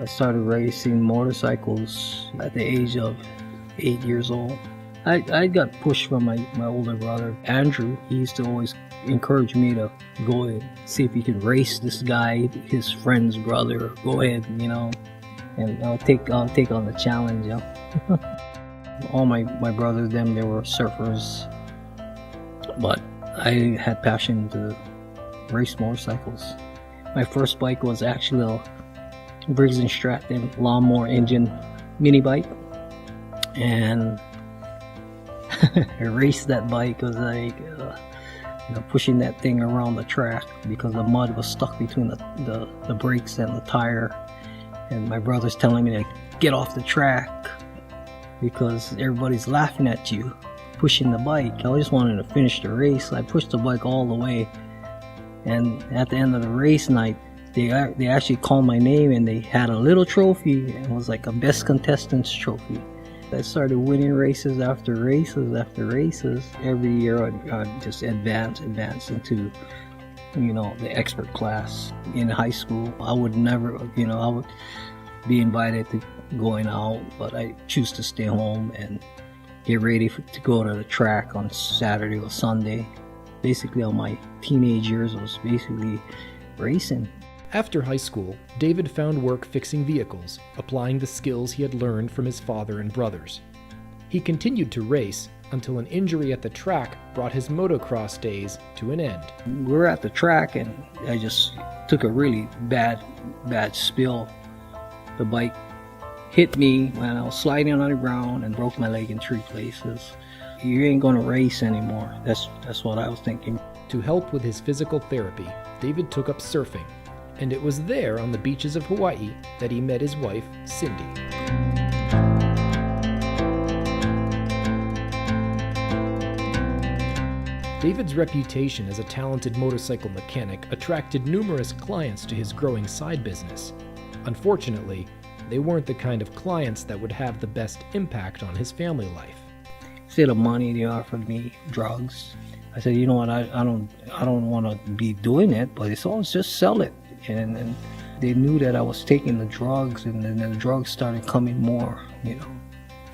I started racing motorcycles at the age of 8 years old. I got pushed from my older brother, Andrew. He used to always encourage me to go and see if he could race this guy, his friend's brother. Go ahead, and I'll take on the challenge. All my brothers, they were surfers, but I had passion to race motorcycles. My first bike was actually a Briggs & Stratton lawnmower engine mini bike, and I raced that bike. It was like pushing that thing around the track because the mud was stuck between the brakes and the tire, and my brother's telling me to get off the track because everybody's laughing at you pushing the bike. I just wanted to finish the race. I pushed the bike all the way, and at the end of the race night, they actually called my name, and they had a little trophy. It was like a best contestants trophy. I started winning races after races after races. Every year I'd just advance into the expert class. In high school, I would never, I would be invited to going out, but I choose to stay home and get ready to go to the track on Saturday or Sunday. Basically, all my teenage years was basically racing. After high school, David found work fixing vehicles, applying the skills he had learned from his father and brothers. He continued to race until an injury at the track brought his motocross days to an end. We were at the track, and I just took a really bad spill. The bike hit me when I was sliding on the ground and broke my leg in 3 places. You ain't gonna race anymore. That's what I was thinking. To help with his physical therapy, David took up surfing, and it was there on the beaches of Hawaii that he met his wife, Cindy. David's reputation as a talented motorcycle mechanic attracted numerous clients to his growing side business. Unfortunately, they weren't the kind of clients that would have the best impact on his family life. Instead of money, they offered me drugs. I said, you know what, I don't want to be doing it, but it's always just sell it. And they knew that I was taking the drugs, and then the drugs started coming more.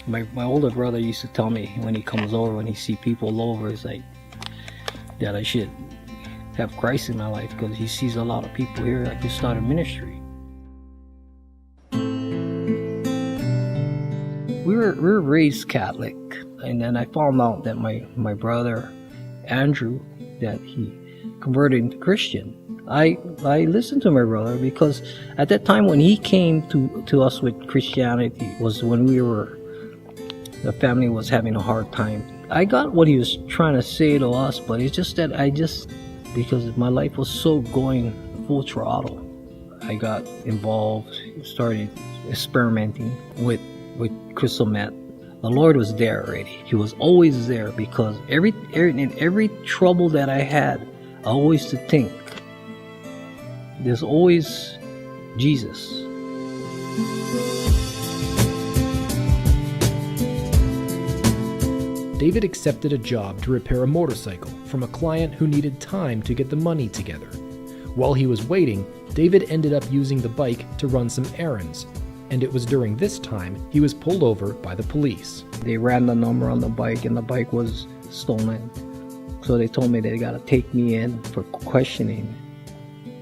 My older brother used to tell me when he comes over, when he see people over, it's like that I should have Christ in my life, because he sees a lot of people here. I could start a ministry. We were raised Catholic, and then I found out that my brother Andrew, that he converted into Christian. I listened to my brother because at that time when he came to us with Christianity was when the family was having a hard time. I got what he was trying to say to us, but it's just that because my life was so going full throttle, I got involved, started experimenting with crystal meth. The Lord was there already. He was always there, because in every trouble that I had, I always used to think, there's always Jesus. David accepted a job to repair a motorcycle from a client who needed time to get the money together. While he was waiting, David ended up using the bike to run some errands, and it was during this time he was pulled over by the police. They ran the number on the bike, and the bike was stolen. So they told me they got to take me in for questioning.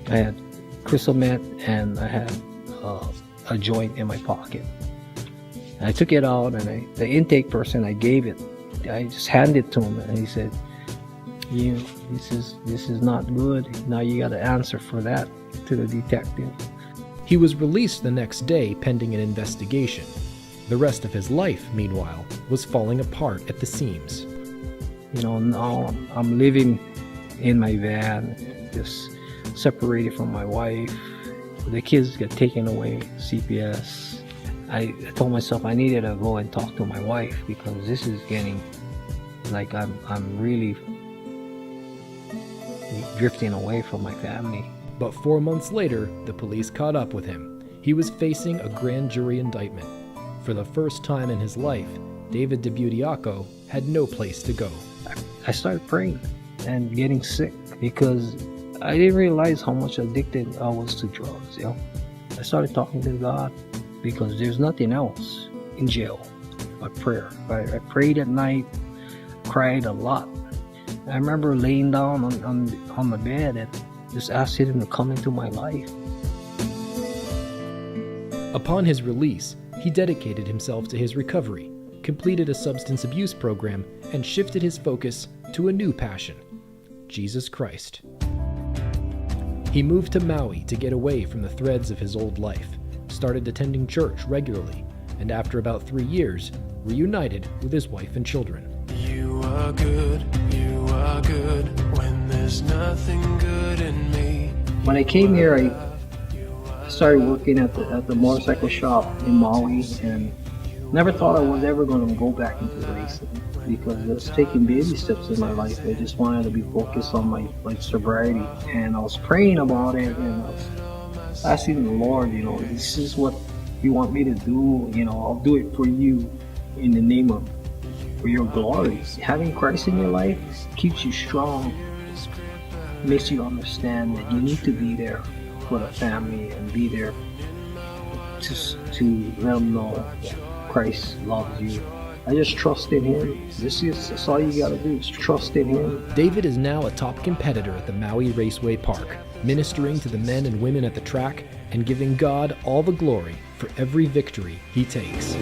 I had crystal meth, and I had a joint in my pocket. I took it out, and the intake person, I gave it. I just handed it to him, and he said, this is not good. Now you got to answer for that to the detective. He was released the next day pending an investigation. The rest of his life, meanwhile, was falling apart at the seams. Now I'm living in my van, just separated from my wife. The kids got taken away, CPS. I told myself I needed to go and talk to my wife, because this is getting like I'm really drifting away from my family. But 4 months later, the police caught up with him. He was facing a grand jury indictment. For the first time in his life, David Debutiaco had no place to go. I started praying and getting sick, because I didn't realize how much addicted I was to drugs. I started talking to God because there's nothing else in jail but prayer. I prayed at night, cried a lot. I remember laying down on the bed and just asking Him to come into my life. Upon his release, he dedicated himself to his recovery, completed a substance abuse program, and shifted his focus to a new passion: Jesus Christ. He moved to Maui to get away from the threads of his old life, started attending church regularly, and after about 3 years, reunited with his wife and children. You are good when there's nothing good in me. When I came here, I started working at the motorcycle shop in Maui, and never thought I was ever going to go back into racing because I was taking baby steps in my life. I just wanted to be focused on my sobriety, and I was praying about it, and I was asking the Lord, this is what you want me to do, I'll do it for you in the name of, for your glory. Having Christ in your life keeps you strong, makes you understand that you need to be there for the family and be there to let them know that Christ loves you. I just trust in Him. That's all you gotta do, is trust in Him. David is now a top competitor at the Maui Raceway Park, ministering to the men and women at the track and giving God all the glory for every victory he takes.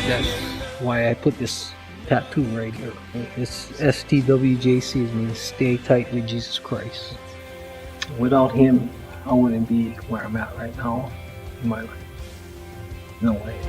That's why I put this tattoo right here. It's STWJC. It means stay tight with Jesus Christ. Without Him, I wouldn't be where I'm at right now in my life. No way.